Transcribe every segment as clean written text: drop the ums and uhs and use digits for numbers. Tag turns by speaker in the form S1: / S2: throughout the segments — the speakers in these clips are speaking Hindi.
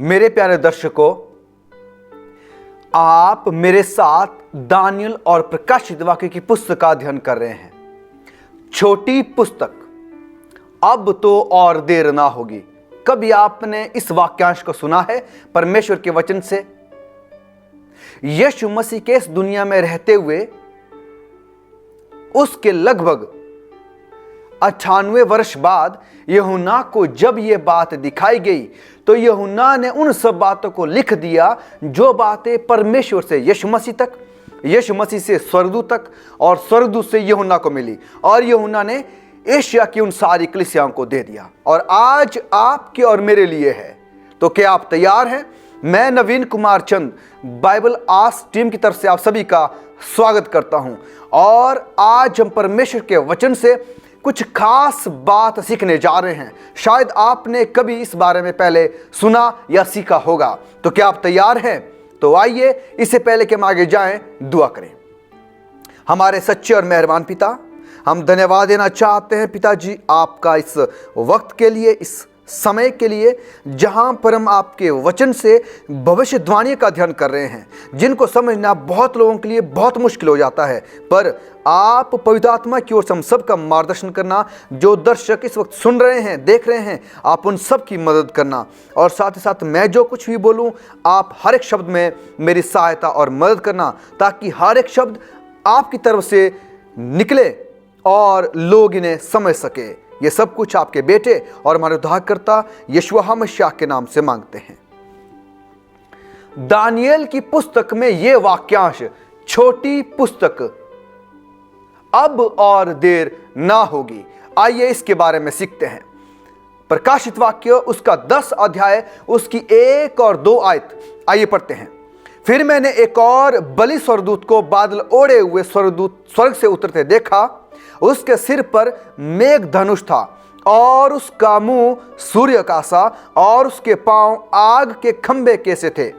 S1: मेरे प्यारे दर्शकों, आप मेरे साथ दानियल और प्रकाशित वाक्य की पुस्तक का अध्ययन कर रहे हैं। छोटी पुस्तक, अब तो और देर ना होगी। कभी आपने इस वाक्यांश को सुना है परमेश्वर के वचन से? यीशु मसीह के इस दुनिया में रहते हुए उसके लगभग 98 वर्ष बाद यूहन्ना को जब यह बात दिखाई गई तो यूहन्ना ने उन सब बातों को लिख दिया जो बातें परमेश्वर से यीशु मसीह तक, यीशु मसीह से स्वर्गदूत तक और स्वर्गदूत से यूहन्ना को मिली, और यूहन्ना ने एशिया की उन सारी कलीसियाओं को दे दिया और आज आपके और मेरे लिए है। तो क्या आप तैयार हैं? मैं नवीन कुमार चंद बाइबल आस टीम की तरफ से आप सभी का स्वागत करता हूं और आज हम परमेश्वर के वचन से कुछ खास बात सीखने जा रहे हैं। शायद आपने कभी इस बारे में पहले सुना या सीखा होगा। तो क्या आप तैयार हैं? तो आइए, इससे पहले कि हम आगे जाएं, दुआ करें। हमारे सच्चे और मेहरबान पिता, हम धन्यवाद देना चाहते हैं पिताजी आपका इस वक्त के लिए, इस समय के लिए जहां पर हम आपके वचन से भविष्यवाणी का अध्ययन कर रहे हैं, जिनको समझना बहुत लोगों के लिए बहुत मुश्किल हो जाता है। पर आप पवित्र आत्मा की ओर से हम सबका मार्गदर्शन करना, जो दर्शक इस वक्त सुन रहे हैं, देख रहे हैं, आप उन सब की मदद करना, और साथ ही साथ मैं जो कुछ भी बोलूं आप हर एक शब्द में मेरी सहायता और मदद करना, ताकि हर एक शब्द आपकी तरफ से निकले और लोग इन्हें समझ सके। ये सब कुछ आपके बेटे और हमारे उद्धारकर्ता यीशु मसीह के नाम से मांगते हैं। दानियेल की पुस्तक में यह वाक्यांश, छोटी पुस्तक, अब और देर ना होगी। आइए इसके बारे में सीखते हैं। प्रकाशित वाक्य उसका 10 अध्याय उसकी 1 और 2 आयत, आइए पढ़ते हैं। फिर मैंने एक और बलि स्वर्गदूत को बादल ओढ़े हुए स्वर्ग से उतरते देखा। उसके सिर पर मेघ धनुष था और उसका मुंह सूर्य का सा और उसके पांव आग के खंभे के से थे,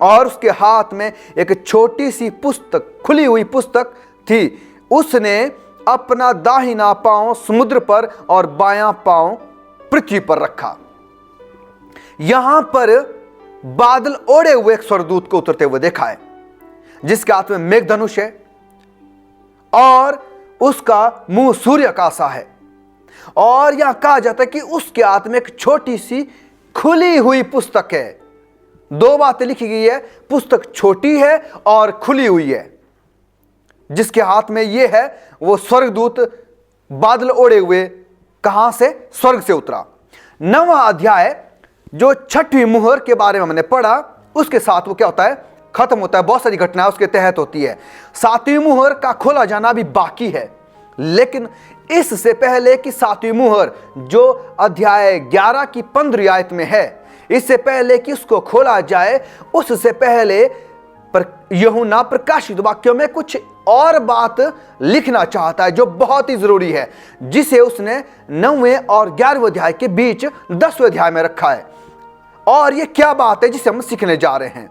S1: और उसके हाथ में एक छोटी सी पुस्तक, खुली हुई पुस्तक थी। उसने अपना दाहिना पांव समुद्र पर और बायां पांव पृथ्वी पर रखा। यहां पर बादल ओढ़े हुए एक स्वर्गदूत को उतरते हुए देखा है, जिसके हाथ में मेघ धनुष है और उसका मुंह सूर्य का सा है, और यहां कहा जाता है कि उसके हाथ में एक छोटी सी खुली हुई पुस्तक है। 2 बातें लिखी गई है, पुस्तक छोटी है और खुली हुई है। जिसके हाथ में यह है वो स्वर्गदूत बादल ओढ़े हुए कहां से? स्वर्ग से उतरा। 9वां अध्याय जो 6वीं मुहर के बारे में हमने पढ़ा, उसके साथ वो क्या होता है? खत्म होता है। बहुत सारी घटनाएं उसके तहत होती है। 7वीं मुहर का खोला जाना भी बाकी है, लेकिन इससे पहले कि 7वीं मुहर जो अध्याय 11 की 15वीं आयत में है, इससे पहले कि उसको खोला जाए, उससे पहले यूहन्ना प्रकाशित वाक्यों में कुछ और बात लिखना चाहता है जो बहुत ही जरूरी है, जिसे उसने 9वें और 11वें अध्याय के बीच 10वें अध्याय में रखा है। और ये क्या बात है जिसे हम सीखने जा रहे हैं?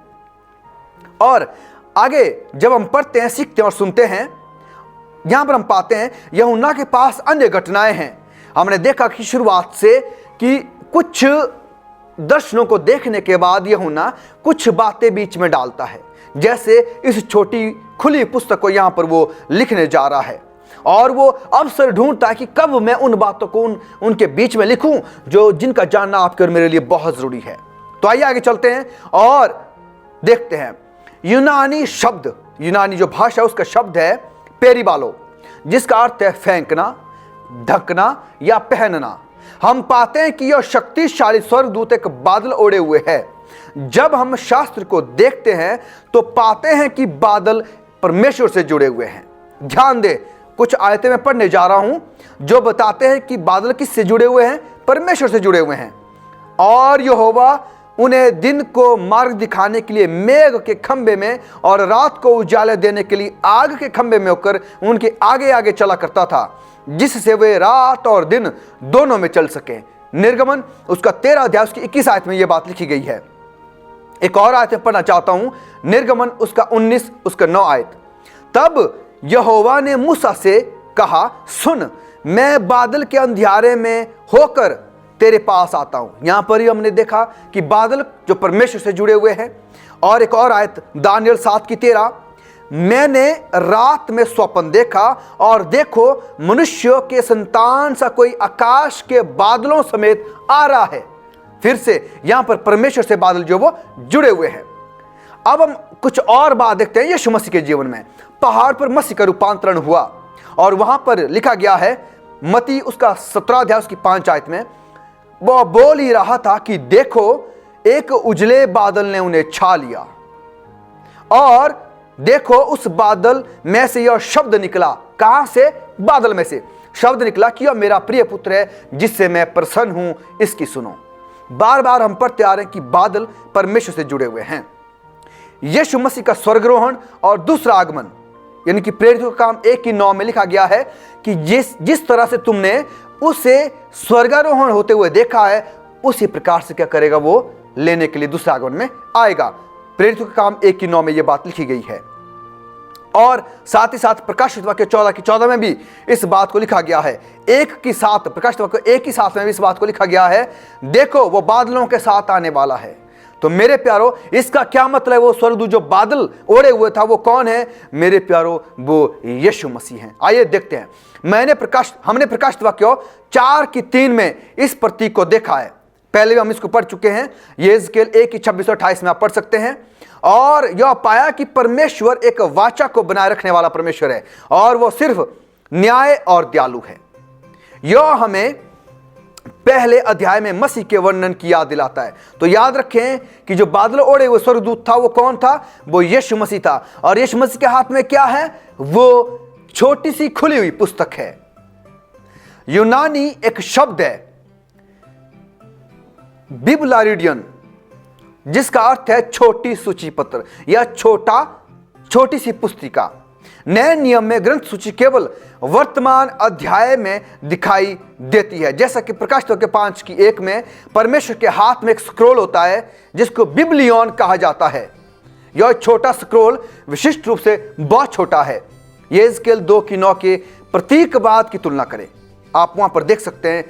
S1: और आगे जब हम पढ़ते हैं, सीखते हैं और सुनते हैं, यहां पर हम पाते हैं यूहन्ना के पास अन्य घटनाएं हैं। हमने देखा कि शुरुआत से कि कुछ दर्शनों को देखने के बाद यूहन्ना कुछ बातें बीच में डालता है, जैसे इस छोटी खुली पुस्तक को यहां पर वो लिखने जा रहा है, और वो अवसर ढूंढता है कि कब मैं उन बातों को उनके बीच में लिखूं जो जिनका जानना आपके और मेरे लिए बहुत जरूरी है। तो आइए आगे चलते हैं और देखते हैं। यूनानी शब्द, यूनानी जो भाषा उसका शब्द है पेरीबालो, जिसका अर्थ है फेंकना, ढकना या पहनना। हम पाते हैं कि यह शक्तिशाली स्वर्गदूत एक बादल ओढ़े हुए है। जब हम शास्त्र को देखते हैं तो पाते हैं कि बादल परमेश्वर से जुड़े हुए हैं। ध्यान दे, कुछ आयतें मैं पढ़ने जा रहा हूं जो बताते हैं कि बादल किससे जुड़े हुए हैं? परमेश्वर से जुड़े हुए हैं। और यहोवा उन्हें दिन को मार्ग दिखाने के लिए मेघ के खंभे में और रात को उजाले देने के लिए आग के खंभे में होकर उनके आगे आगे चला करता था, जिससे वे रात और दिन दोनों में चल सके। निर्गमन उसका 13 अध्याय उसकी 21 आयत में यह बात लिखी गई है। एक और आयत में पढ़ना चाहता हूं, निर्गमन उसका 19 उसका 9 आयत। तब यहोवा ने मूसा से कहा, सुन, मैं बादल के अंधियारे में होकर तेरे पास आता हूं। यहां पर ही हमने देखा कि बादल जो परमेश्वर से जुड़े हुए हैं। और एक और आयत दानियल 7:13, मैंने रात में स्वप्न देखा और देखो मनुष्यों के संतान सा कोई आकाश के बादलों समेत आ रहा है। फिर से यहां पर परमेश्वर से बादल जो वो जुड़े हुए हैं। अब हम कुछ और बात देखते हैं यीशु मसीह के जीवन में। पहाड़ पर मसीह का रूपांतरण हुआ और वहां पर लिखा गया है मत्ती उसका 17 अध्याय उसकी 5 आयत में, वो बोल ही रहा था कि देखो एक उजले बादल ने उन्हें छा लिया और देखो उस बादल में से यह शब्द निकला। कहां से? बादल में से शब्द निकला कि यह मेरा प्रिय पुत्र है जिससे मैं प्रसन्न हूं, इसकी सुनो। बार बार हम पढ़ते आ रहे हैं कि बादल परमेश्वर से जुड़े हुए हैं। यीशु मसीह का स्वर्गारोहण और दूसरा आगमन यानी कि प्रेरितों का काम 1:9 में लिखा गया है कि जिस तरह से तुमने उसे स्वर्गारोहण होते हुए देखा है उसी प्रकार से क्या करेगा, वो लेने के लिए दूसरे आगमन में आएगा। प्रेरितों का काम 1:9 में यह बात लिखी गई है। और साथ ही साथ प्रकाशित वाक्य 14:14 में भी इस बात को लिखा गया है। प्रकाशित वाक्य 1:7 में भी इस बात को लिखा गया है, देखो वो बादलों के साथ आने वाला है। तो मेरे प्यारो, इसका क्या मतलब है? वो स्वर्गदूत जो बादल ओढ़े हुए था वो कौन है? मेरे प्यारो, वो यीशु मसीह हैं। आइए देखते हैं। हमने प्रकाशित वाक्य 4:3 में इस प्रतीक को देखा है। पहले भी हम इसको पढ़ चुके हैं। यहेजकेल 1:26-28 में आप पढ़ सकते हैं। और यह पाया कि परमेश्वर एक वाचा को बनाए रखने वाला परमेश्वर है और वो सिर्फ न्याय और दयालु है। यह हमें पहले अध्याय में मसीह के वर्णन की याद दिलाता है। तो याद रखें कि जो बादल ओढ़े हुए स्वर्गदूत था वो कौन था? वो यीशु मसीह था। और यीशु मसीह के हाथ में क्या है? वो छोटी सी खुली हुई पुस्तक है। यूनानी एक शब्द है बिबलारिडियन, जिसका अर्थ है छोटी सूची पत्र या छोटी सी पुस्तिका। नए नियम में ग्रंथ सूची केवल वर्तमान अध्याय में दिखाई देती है। जैसा कि प्रकाशित वाक्य 5:1 में परमेश्वर के हाथ में एक स्क्रोल होता है जिसको बिब्लियन कहा जाता है। यह छोटा स्क्रोल विशिष्ट रूप से बहुत छोटा है। यहेजकेल 2:9 के प्रतीकवाद की तुलना करें, आप वहां पर देख सकते हैं।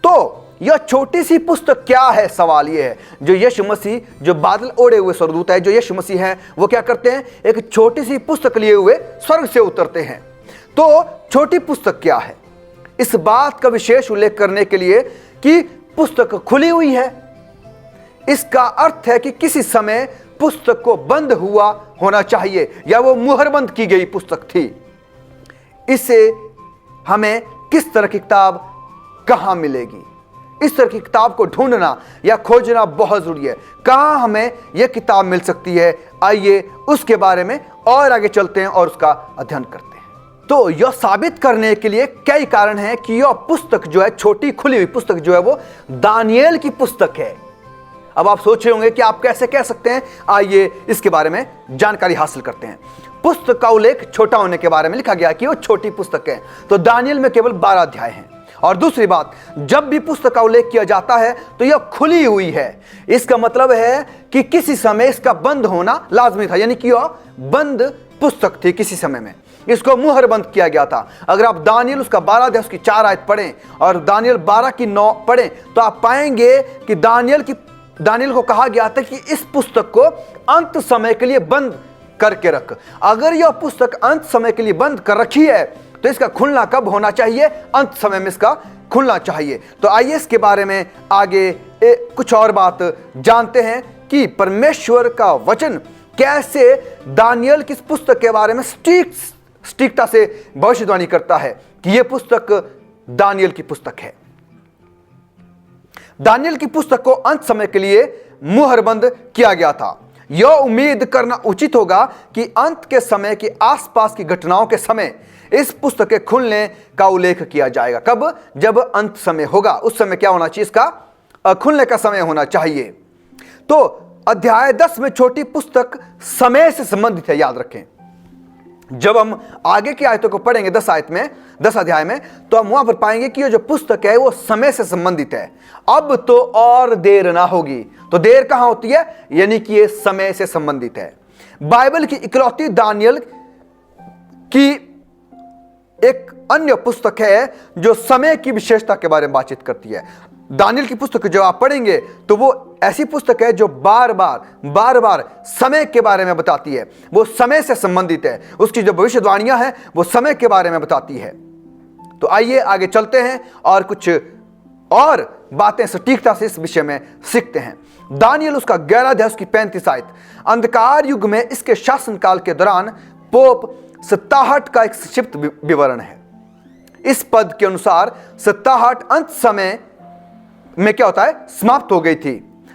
S1: तो यह छोटी सी पुस्तक क्या है? सवाल यह है। जो यीशु मसीह, जो बादल ओढ़े हुए स्वर्गदूत है, जो यीशु मसीह है, वो क्या करते हैं? एक छोटी सी पुस्तक लिए हुए स्वर्ग से उतरते हैं। तो छोटी पुस्तक क्या है? इस बात का विशेष उल्लेख करने के लिए कि पुस्तक खुली हुई है। इसका अर्थ है कि किसी समय पुस्तक को बंद हुआ होना चाहिए या वो मुहरबंद की गई पुस्तक थी। इससे हमें किस तरह की किताब कहां मिलेगी? इस तरह की किताब को ढूंढना या खोजना बहुत जरूरी है। कहां हमें यह किताब मिल सकती है? आइए उसके बारे में और आगे चलते हैं और उसका अध्ययन करते हैं। तो यह साबित करने के लिए कई कारण हैं कि यह पुस्तक जो है, छोटी खुली हुई पुस्तक जो है, वो दानियेल की पुस्तक है। अब आप सोच रहे होंगे कि आप कैसे कह सकते हैं? आइए इसके बारे में जानकारी हासिल करते हैं। पुस्तक का उल्लेख छोटा होने के बारे में लिखा गया कि वो छोटी पुस्तक है। तो दानियेल में केवल 12 अध्याय हैं। और दूसरी बात, जब भी पुस्तक का उल्लेख किया जाता है तो यह खुली हुई है। इसका मतलब है कि किसी समय इसका बंद होना लाजमी था, यानी कि यह बंद पुस्तक थी। किसी समय में इसको मुहर बंद किया गया था। अगर आप दानियेल उसका 12 अध्याय उसकी 4 आयत पढ़ें और दानियेल 12:9 पढ़ें तो आप पाएंगे कि दानियेल को कहा गया था कि इस पुस्तक को अंत समय के लिए बंद करके रख। अगर यह पुस्तक अंत समय के लिए बंद कर रखी है तो इसका खुलना कब होना चाहिए? अंत समय में इसका खुलना चाहिए। तो आइए इसके बारे में आगे कुछ और बात जानते हैं कि परमेश्वर का वचन कैसे दानियेल की पुस्तक के बारे में सटीकता से भविष्यवाणी करता है कि यह पुस्तक दानियेल की पुस्तक है। दानियेल की पुस्तक को अंत समय के लिए मुहरबंद किया गया था। यह उम्मीद करना उचित होगा कि अंत के समय के आसपास की घटनाओं के समय इस पुस्तक के खुलने का उल्लेख किया जाएगा। कब? जब अंत समय होगा, उस समय क्या होना चाहिए? इसका खुलने का समय होना चाहिए। तो अध्याय 10 में छोटी पुस्तक समय से संबंधित है, याद रखें। जब हम आगे की आयतों को पढ़ेंगे 10 अध्याय में, तो हम वहां पर पाएंगे कि ये जो पुस्तक है वो समय से संबंधित है। अब तो और देर ना होगी। तो देर कहां होती है? यानी कि ये समय से संबंधित है। बाइबल की इकलौती दानियेल की एक अन्य पुस्तक है जो समय की विशेषता के बारे में बातचीत करती है। दानियल की पुस्तक जब आप पढ़ेंगे तो वो ऐसी पुस्तक है जो बार बार समय के बारे में बताती है। वो समय से संबंधित है। उसकी जो भविष्यवाणियां हैं वो समय के बारे में बताती है। तो आइए आगे चलते हैं और कुछ और बातें सटीकता से इस विषय में सीखते हैं। दानियल उसका 11 अध्याय उसकी 35 आयत। अंधकार युग में इसके शासनकाल के दौरान पोप सत्ताहट का एक संक्षिप्त विवरण है। इस पद के अनुसार सत्ताहट अंत समय में क्या होता है, समाप्त हो गई थी,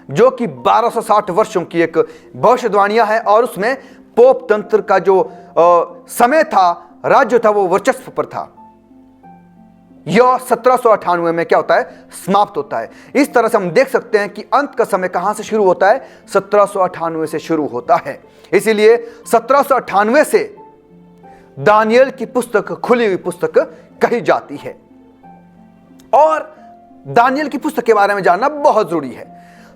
S1: जो कि 1260 वर्षों की एक भविष्यवाणियां है। और उसमें पोप तंत्र का जो समय था, राज्य था, वो वर्चस्व पर था। यह 1798 में क्या होता है, समाप्त होता है। इस तरह से हम देख सकते हैं कि अंत का समय कहां से शुरू होता है, 1798 से शुरू होता है। इसीलिए 1798 से दानियल की पुस्तक खुली हुई पुस्तक कही जाती है। और दानियल की पुस्तक के बारे में जानना बहुत जरूरी है।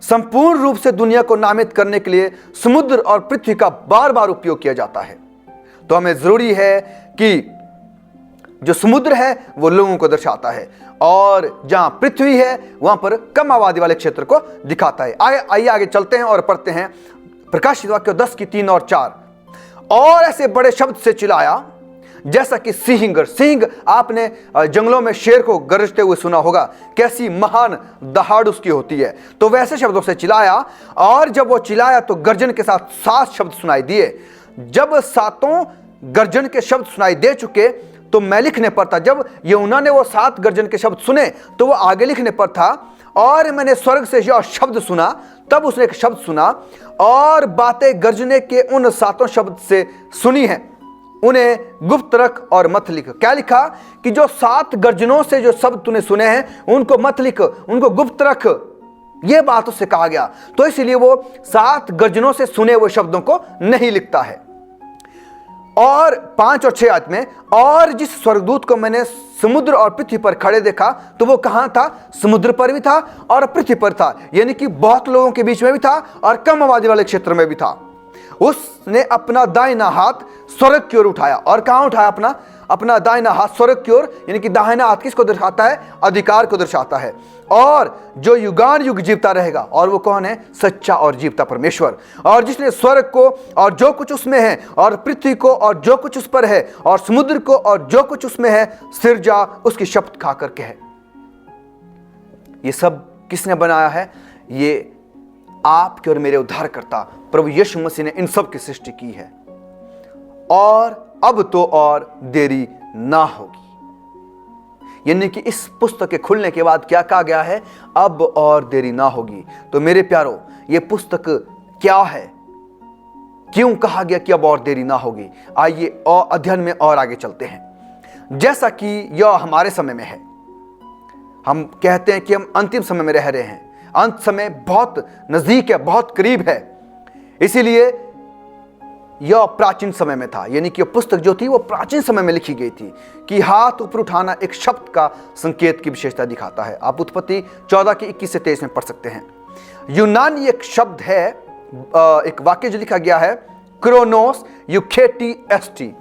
S1: संपूर्ण रूप से दुनिया को नामित करने के लिए समुद्र और पृथ्वी का बार बार उपयोग किया जाता है। तो हमें जरूरी है कि जो समुद्र है वो लोगों को दर्शाता है, और जहां पृथ्वी है वहां पर कम आबादी वाले क्षेत्र को दिखाता है। आइए आगे चलते हैं और पढ़ते हैं प्रकाशित वाक्य 10 की 3 और 4। और ऐसे बड़े शब्द से चिल्लाया जैसा कि सिंह आपने जंगलों में शेर को गरजते हुए सुना होगा, कैसी महान दहाड़ उसकी होती है। तो वैसे शब्दों से चिल्लाया, और जब वो चिल्लाया तो गर्जन के साथ 7 शब्द सुनाई दिए। जब 7 गर्जन के शब्द सुनाई दे चुके तो मैं लिखने पर था। जब यूहन्ना ने वो 7 गर्जन के शब्द सुने तो वो आगे लिखने पर था, और मैंने स्वर्ग से यह शब्द सुना। तब उसने एक शब्द सुना, और बातें गर्जने के उन 7 शब्द से सुनी हैं, उन्हें गुप्त रख और मत लिख। क्या लिखा कि जो 7 गर्जनों से जो शब्द तूने सुने हैं उनको मत लिख, उनको गुप्त रख, यह बात उससे कहा गया। तो इसलिए वो 7 गर्जनों से सुने हुए शब्दों को नहीं लिखता है। और 5 और 6 आयत में, और जिस स्वर्गदूत को मैंने समुद्र और पृथ्वी पर खड़े देखा, तो वो कहां था, समुद्र पर भी था और पृथ्वी पर था, यानी कि बहुत लोगों के बीच में भी था और कम आबादी वाले क्षेत्र में भी था। उसने अपना दाहिना हाथ स्वर्ग की ओर उठाया। और कहां उठाया अपना दाहिना हाथ स्वर्ग की ओर, यानी कि दाहिना हाथ किसको दर्शाता है, अधिकार को दर्शाता है। और जो युगान युग जीवता रहेगा, और वो कौन है, सच्चा और जीवता परमेश्वर। और जिसने स्वर्ग को और जो कुछ उसमें है, और पृथ्वी को और जो कुछ उस पर है, और समुद्र को और जो कुछ उसमें है सिरजा, उसकी शपथ खा करके है। ये सब किसने बनाया है, ये आपके और मेरे उद्धारकर्ता प्रभु यीशु मसीह ने इन सब की सृष्टि की है। और अब तो और देरी ना होगी, यानी कि इस पुस्तक के खुलने के बाद क्या कहा गया है, अब और देरी ना होगी। तो मेरे प्यारो, ये पुस्तक क्या है, क्यों कहा गया कि अब और देरी ना होगी? आइए और अध्ययन में और आगे चलते हैं। जैसा कि यह हमारे समय में है, हम कहते हैं कि हम अंतिम समय में रह रहे हैं, अंत समय बहुत नजदीक है, बहुत करीब है। इसीलिए यह प्राचीन समय में था, यानी कि यह पुस्तक जो थी वो प्राचीन समय में लिखी गई थी। कि हाथ ऊपर उठाना एक शब्द का संकेत की विशेषता दिखाता है। आप उत्पत्ति 14 की 21 से 23 में पढ़ सकते हैं। यूनानी एक शब्द है, एक वाक्य जो लिखा गया है, क्रोनोस यूखेटी एस्टी,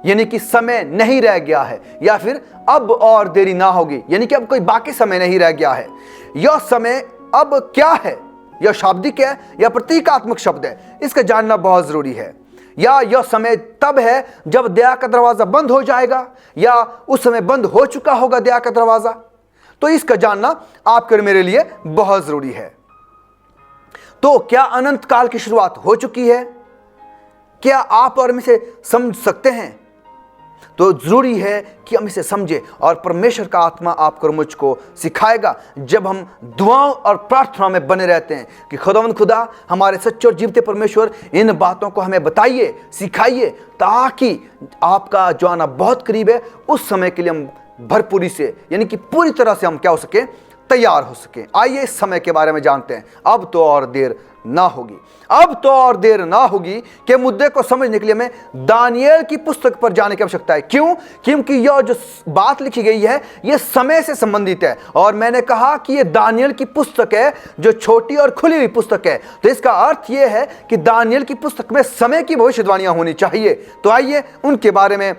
S1: यानी कि समय नहीं रह गया है, या फिर अब और देरी ना होगी, यानी कि अब कोई बाकी समय नहीं रह गया है। यह समय अब क्या है, यह शाब्दिक है या प्रतीकात्मक शब्द है, इसका जानना बहुत जरूरी है। या यह समय तब है जब दया का दरवाजा बंद हो जाएगा, या उस समय बंद हो चुका होगा दया का दरवाजा, तो इसका जानना आपके और मेरे लिए बहुत जरूरी है। तो क्या अनंत काल की शुरुआत हो चुकी है? क्या आप और हम इसे समझ सकते हैं? तो जरूरी है कि हम इसे समझें, और परमेश्वर का आत्मा आपको और मुझको सिखाएगा जब हम दुआओं और प्रार्थनाओं में बने रहते हैं कि खुदावंद खुदा, हमारे सच्चे और जीवते परमेश्वर, इन बातों को हमें बताइए, सिखाइए, ताकि आपका जो आना बहुत करीब है उस समय के लिए हम भरपूरी से, यानी कि पूरी तरह से हम क्या हो सके, तैयार हो सके। आइए इस समय के बारे में जानते हैं। अब तो और देर ना होगी, अब तो और देर ना होगी के मुद्दे को समझने के लिए हमें दानियल की पुस्तक पर जाने की आवश्यकता है। क्यों? क्योंकि यह जो बात लिखी गई है यह समय से संबंधित है, और मैंने कहा कि यह दानियल की पुस्तक है जो छोटी और खुली हुई पुस्तक है। तो इसका अर्थ यह है कि दानियल की पुस्तक में समय की भविष्यवाणियां होनी चाहिए। तो आइए उनके बारे में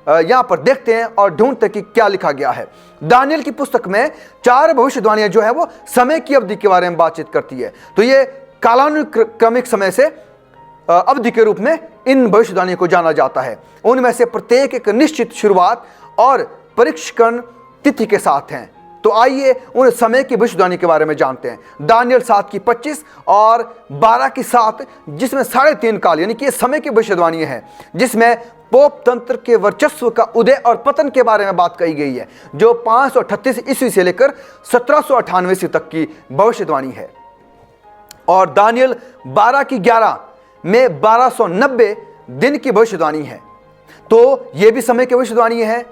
S1: यहां पर देखते हैं और ढूंढते हैं कि क्या लिखा गया है। दानियल की पुस्तक में 4 भविष्यवाणियां जो है वो समय की अवधि के बारे में बातचीत करती है। तो ये कालानुक्रमिक समय से अवधि के रूप में इन भविष्यवाणियों को जाना जाता है। उनमें से प्रत्येक एक निश्चित शुरुआत और परीक्षण तिथि के साथ हैं। तो आइए उन समय की भविष्यवाणी के बारे में जानते हैं। दानियल 7 की 25 और 12 की 7, जिसमें 3.5 काल यानी कि ये समय की भविष्यवाणी है, जिसमें पोप तंत्र के वर्चस्व का उदय और पतन के बारे में बात कही गई है, जो 538 ईस्वी से लेकर 1798 ईस्वी तक की भविष्यवाणी है। और दानियल 12 की 11 में 1290 दिन की भविष्यवाणी है। तो यह भी समय की भविष्यवाणी है।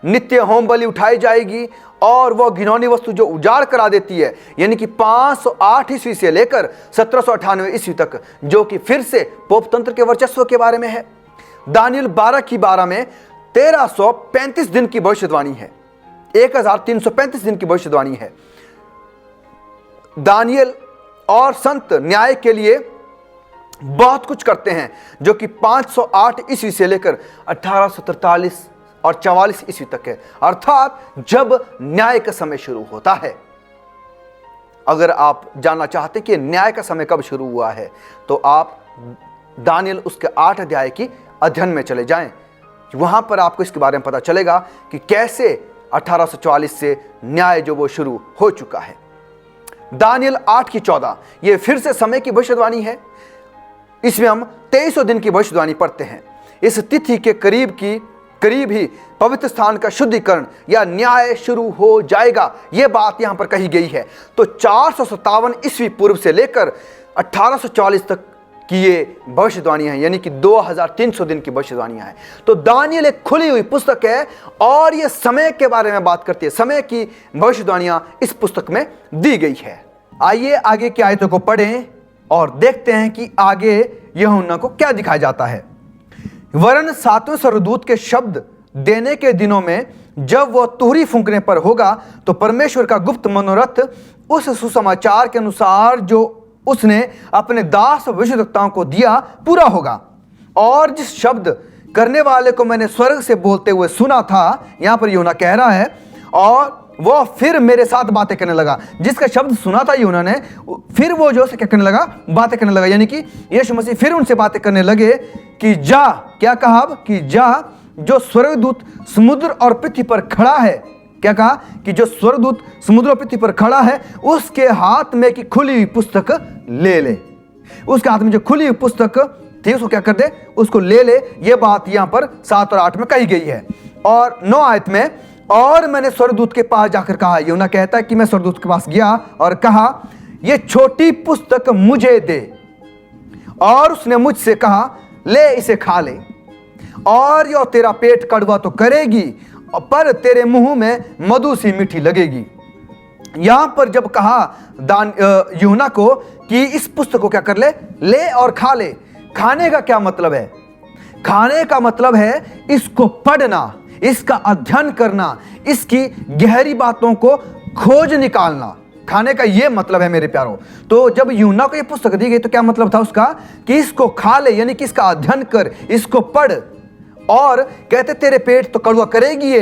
S1: नित्य होम बलि उठाई जाएगी और वह घिनौनी वस्तु जो उजाड़ करा देती है, यानी कि 508 ईस्वी से लेकर 1798 ईस्वी तक, जो कि फिर से पोप तंत्र के वर्चस्व के बारे में है। दानियल 12 की 12 में 1335 दिन की भविष्यवाणी है, 1335 दिन की भविष्यवाणी है। दानियल और संत न्याय के लिए बहुत कुछ करते हैं, जो कि 508 ईस्वी से लेकर 1843 और 44 ईस्वी तक है, अर्थात जब न्याय का समय शुरू होता है। अगर आप जानना चाहते कि न्याय का समय कब शुरू हुआ है, तो आप दानियल उसके 8 अध्याय की अध्ययन में चले जाएं। वहां पर आपको इसके बारे में पता चलेगा कि कैसे 1844 से न्याय जो वो शुरू हो चुका है। दानियल 8 की 14 ये फिर से समय की भविष्यवाणी है। इसमें हम 2300 दिन की भविष्यवाणी पढ़ते हैं। इस तिथि के करीब ही पवित्र स्थान का शुद्धिकरण या न्याय शुरू हो जाएगा, यह बात यहां पर कही गई है। तो 457 ईस्वी पूर्व से लेकर 1840 तक की ये भविष्यवाणियां हैं, यानी कि 2300 दिन की भविष्यवाणियां हैं। तो दानियल एक खुली हुई पुस्तक है और यह समय के बारे में बात करती है। समय की भविष्यवाणियां इस पुस्तक में दी गई है। आइए आगे की आयतों को पढ़ें और देखते हैं कि आगे यूहन्ना को क्या दिखाया जाता है। वरन 7वें स्वर्गदूत के शब्द देने के दिनों में जब वह तुरही फूंकने पर होगा, तो परमेश्वर का गुप्त मनोरथ उस सुसमाचार के अनुसार जो उसने अपने दास भविष्यद्वक्ताओं को दिया पूरा होगा। और जिस शब्द करने वाले को मैंने स्वर्ग से बोलते हुए सुना था, यहां पर यूहन्ना कह रहा है, और वो फिर मेरे साथ बातें करने लगा। जिसका शब्द सुना था यूहन्ना ने, फिर वो जो क्या करने लगा, बातें करने लगा, यानी कि यीशु मसीह फिर उनसे बातें करने लगे कि जा, क्या कहा अब कि जा, जो स्वर्गदूत समुद्र और पृथ्वी पर खड़ा है, क्या कहा कि जो स्वर्गदूत समुद्र और पृथ्वी पर खड़ा है उसके हाथ में की खुली हुई पुस्तक ले ले। उसके हाथ में जो खुली हुई पुस्तक थी उसको क्या कर दे, उसको ले ले। ये बात यहां पर 7 और 8 में कही गई है। और 9 आयत में, और मैंने स्वर्गदूत के पास जाकर कहा, यूहन्ना कहता है कि मैं स्वर्गदूत के पास गया और कहा, ये छोटी पुस्तक मुझे दे। और उसने मुझसे कहा, ले इसे खा ले, और यो तेरा पेट कड़वा तो करेगी, पर तेरे मुंह में मधु सी मीठी लगेगी। यहां पर जब कहा यूहन्ना को कि इस पुस्तक को क्या कर ले, ले और खा ले, खाने का क्या मतलब है? खाने का मतलब है इसको पढ़ना, इसका अध्ययन करना, इसकी गहरी बातों को खोज निकालना। खाने का यह मतलब है मेरे प्यारों। तो जब यूहन्ना को यह पुस्तक दी गई तो क्या मतलब था उसका, कि इसको खा ले, यानी कि इसका अध्ययन कर, इसको पढ़। और कहते तेरे पेट तो कड़वा करेगी ये,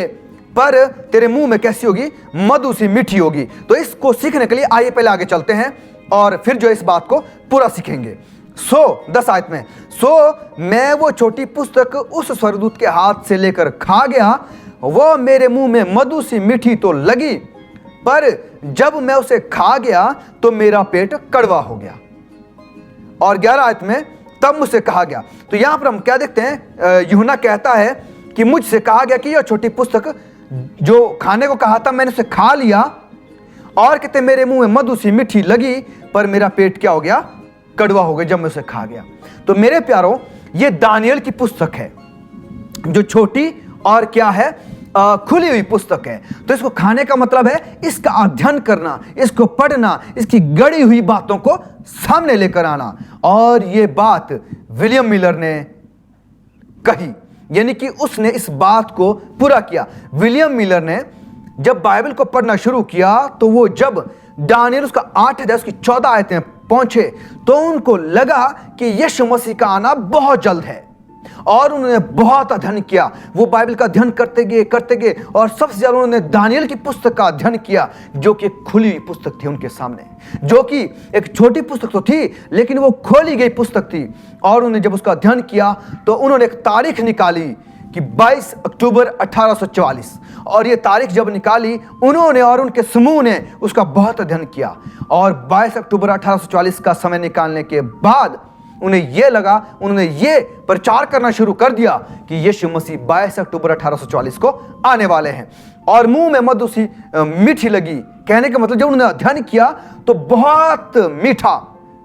S1: पर तेरे मुंह में कैसी होगी, मधु सी मीठी होगी। तो इसको सीखने के लिए आइए पहले आगे चलते हैं और फिर जो इस बात को पूरा सीखेंगे। 10 आयत में, मैं वो छोटी पुस्तक उस स्वर्गदूत के हाथ से लेकर खा गया, वो मेरे मुंह में मधु सी मीठी तो लगी, पर जब मैं उसे खा गया तो मेरा पेट कड़वा हो गया। और 11 आयत में, तब मुझसे कहा गया। तो यहां पर हम क्या देखते हैं, यूहन्ना कहता है कि मुझसे कहा गया कि यह छोटी पुस्तक जो खाने को कहा था मैंने उसे खा लिया, और कहते मेरे मुंह में मधु सी मीठी लगी, पर मेरा पेट क्या हो गया, कड़वा हो गया जब मैं उसे खा गया। तो मेरे प्यारों, ये दानियल की पुस्तक है जो छोटी और क्या है, खुली हुई पुस्तक है। तो इसको खाने का मतलब है इसका अध्ययन करना, इसको पढ़ना, इसकी गढ़ी हुई बातों को सामने लेकर आना। और ये बात विलियम मिलर ने कही, यानी कि उसने इस बात को पूरा किया। विलियम मिलर ने जब बाइबल को पढ़ना शुरू किया तो वो जब दानियल उसका 8 अध्याय उसकी 14 आयतें पहुंचे तो उनको लगा कि यीशु मसीह का आना बहुत जल्द है। और उन्होंने बहुत अध्ययन किया। वो बाइबल का अध्ययन करते गए और सबसे ज्यादा उन्होंने दानियल की पुस्तक का अध्ययन किया, जो कि एक खुली हुई पुस्तक थी उनके सामने, जो कि एक छोटी पुस्तक तो थी लेकिन वो खोली गई पुस्तक थी। और उन्होंने जब उसका अध्ययन किया तो उन्होंने एक तारीख निकाली कि 22 अक्टूबर 1844, और ये तारीख जब निकाली उन्होंने और उनके समूह ने उसका बहुत अध्ययन किया। और 22 अक्टूबर 1844 का समय निकालने के बाद उन्हें यह लगा, उन्होंने ये प्रचार करना शुरू कर दिया कि यीशु मसीह 22 अक्टूबर 1844 को आने वाले हैं। और मुंह में मधु सी मीठी लगी। कहने का मतलब जब उन्होंने अध्ययन किया तो बहुत मीठा,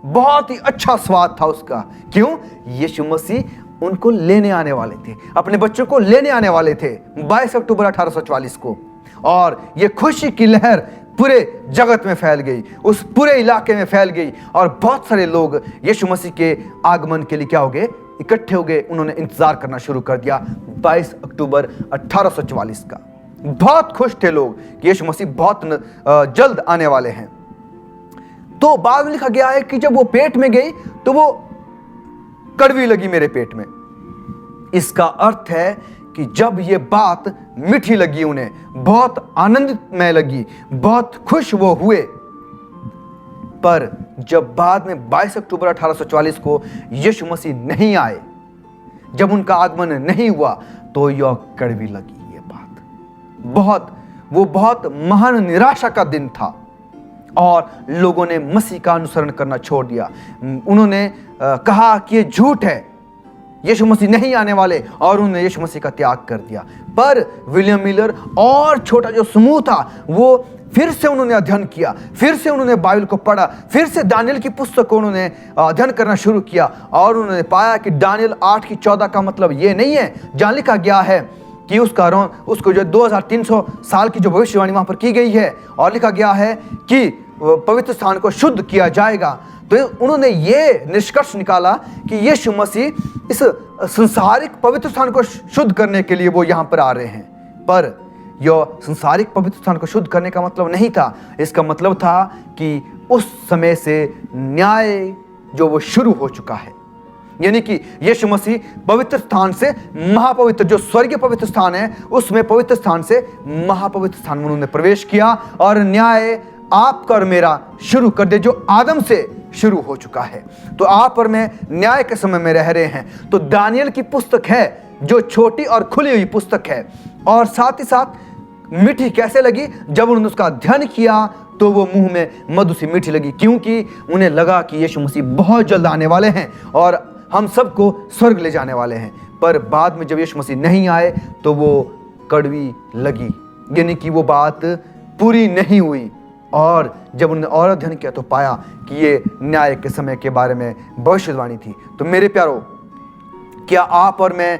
S1: बहुत ही अच्छा स्वाद था उसका। क्यों? यीशु मसीह उनको लेने आने वाले थे, अपने बच्चों को लेने आने वाले थे 22 अक्टूबर 1844 को। और ये खुशी की लहर पूरे जगत में फैल गई, उस पूरे इलाके में फैल गई, और बहुत सारे लोग यीशु मसीह के आगमन के लिए क्या हो गए? इकट्ठे हो गए। उन्होंने इंतजार करना शुरू कर दिया 22 अक्टूबर 1844 का। बहुत खुश थे लोग कि यीशु मसीह बहुत जल्द आने वाले हैं। तो बाद में लिखा गया है कि जब वो पेट में गई तो वो कड़वी लगी मेरे पेट में। इसका अर्थ है कि जब ये बात मीठी लगी उन्हें, बहुत आनंदित में लगी, बहुत खुश वो हुए। पर जब बाद में 22 अक्टूबर 1844 को यीशु मसीह नहीं आए, जब उनका आगमन नहीं हुआ, तो यह कड़वी लगी ये बात। बहुत महान निराशा का दिन था और लोगों ने मसीह का अनुसरण करना छोड़ दिया। उन्होंने कहा कि ये झूठ है, यीशु मसीह नहीं आने वाले, और उन्होंने यीशु मसीह का त्याग कर दिया। पर विलियम मिलर और छोटा जो समूह था वो फिर से उन्होंने अध्ययन किया, फिर से उन्होंने बाइबल को पढ़ा, फिर से दानियल की पुस्तक को उन्होंने अध्ययन करना शुरू किया। और उन्होंने पाया कि दानियल 8:14 का मतलब ये नहीं है जहाँ लिखा गया है कि उसको जो 2300 साल की जो भविष्यवाणी वहां पर की गई है, और लिखा गया है कि पवित्र स्थान को शुद्ध किया जाएगा। तो उन्होंने ये निष्कर्ष निकाला कि यीशु मसीह इस संसारिक पवित्र स्थान को शुद्ध करने के लिए वो यहाँ पर आ रहे हैं। पर यह संसारिक पवित्र स्थान को शुद्ध करने का मतलब नहीं था। इसका मतलब था कि उस समय से न्याय जो वो शुरू हो चुका है, यानी कि यीशु मसीह पवित्र स्थान से महापवित्र, जो स्वर्गीय पवित्र स्थान है, उसमें पवित्र स्थान से महापवित्र स्थान में उन्होंने प्रवेश किया, और न्याय आपका और मेरा शुरू कर दे, जो आदम से शुरू हो चुका है। तो आप और मैं न्याय के समय में रह रहे हैं। तो दानियल की पुस्तक है जो छोटी और खुली हुई पुस्तक है, और साथ ही साथ मीठी कैसे लगी? जब उन्होंने उसका अध्ययन किया तो वो मुंह में मधु सी मीठी लगी, क्योंकि उन्हें लगा कि यीशु मसीह बहुत जल्द आने वाले हैं और हम सबको स्वर्ग ले जाने वाले हैं। पर बाद में जब यीशु मसीह नहीं आए तो वो कड़वी लगी, यानी कि वो बात पूरी नहीं हुई। और जब उन्होंने और अध्ययन किया तो पाया कि ये न्याय के समय के बारे में भविष्यवाणी थी। तो मेरे प्यारो, क्या आप और मैं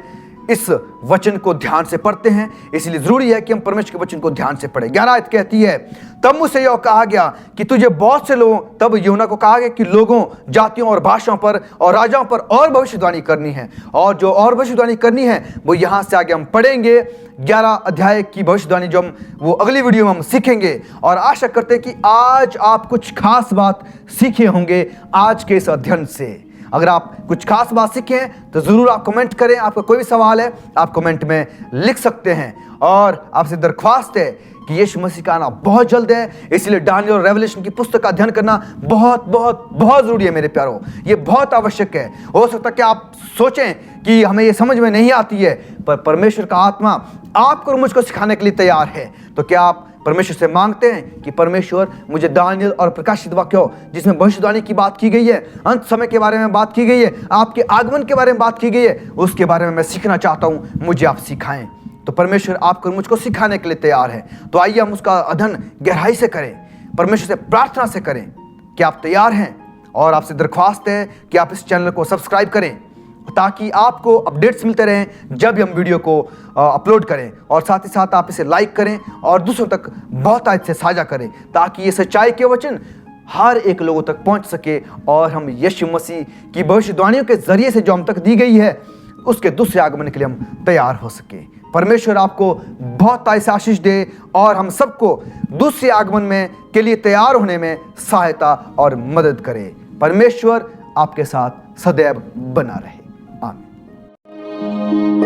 S1: इस वचन को ध्यान से पढ़ते हैं? इसलिए जरूरी है कि हम परमेश्वर के वचन को ध्यान से पढ़ें। 11 आयत कहती है, तब मुझसे यह कहा गया कि तुझे बहुत से लोगों, तब यूहन्ना को कहा गया कि लोगों, जातियों और भाषाओं पर और राजाओं पर और भविष्यवाणी करनी है। और जो और भविष्यवाणी करनी है वो यहाँ से आगे हम पढ़ेंगे। 11 अध्याय की भविष्यवाणी जो हम वो अगली वीडियो में हम सीखेंगे। और आशा करते हैं कि आज आप कुछ खास बात सीखे होंगे आज के इस अध्ययन से। अगर आप कुछ खास बात सीखे हैं तो जरूर आप कमेंट करें। आपका कोई भी सवाल है आप कमेंट में लिख सकते हैं। और आपसे दरख्वास्त है कि यीशु मसीह का आना बहुत जल्द है, इसलिए दानियल और रेवलेशन की पुस्तक का अध्ययन करना बहुत बहुत बहुत जरूरी है मेरे प्यारों। ये बहुत आवश्यक है। हो सकता है कि आप सोचें कि हमें ये समझ में नहीं आती है, पर परमेश्वर का आत्मा आपको और मुझको सिखाने के लिए तैयार है। तो क्या आप परमेश्वर से मांगते हैं कि परमेश्वर मुझे दानियल और प्रकाशित वाक्यों, जिसमें भविष्यवाणी की बात की गई है, अंत समय के बारे में बात की गई है, आपके आगमन के बारे में बात की गई है, उसके बारे में मैं सीखना चाहता हूं, मुझे आप सिखाएं। तो परमेश्वर आपको मुझको सिखाने के लिए तैयार है। तो आइए हम उसका अध्ययन गहराई से करें, परमेश्वर से प्रार्थना से करें। क्या आप तैयार हैं? और आपसे दरख्वास्त है कि आप इस चैनल को सब्सक्राइब करें ताकि आपको अपडेट्स मिलते रहें जब भी हम वीडियो को अपलोड करें। और साथ ही साथ आप इसे लाइक करें और दूसरों तक बहुत अच्छे से साझा करें, ताकि ये सच्चाई के वचन हर एक लोगों तक पहुंच सके और हम यीशु मसीह की भविष्यवाणियों के जरिए से जो हम तक दी गई है उसके दूसरे आगमन के लिए हम तैयार हो सके। परमेश्वर आपको बहुत ऐसा आशीष दे और हम सबको दूसरे आगमन में के लिए तैयार होने में सहायता और मदद करे। परमेश्वर आपके साथ सदैव बना रहे। आमीन। हैं।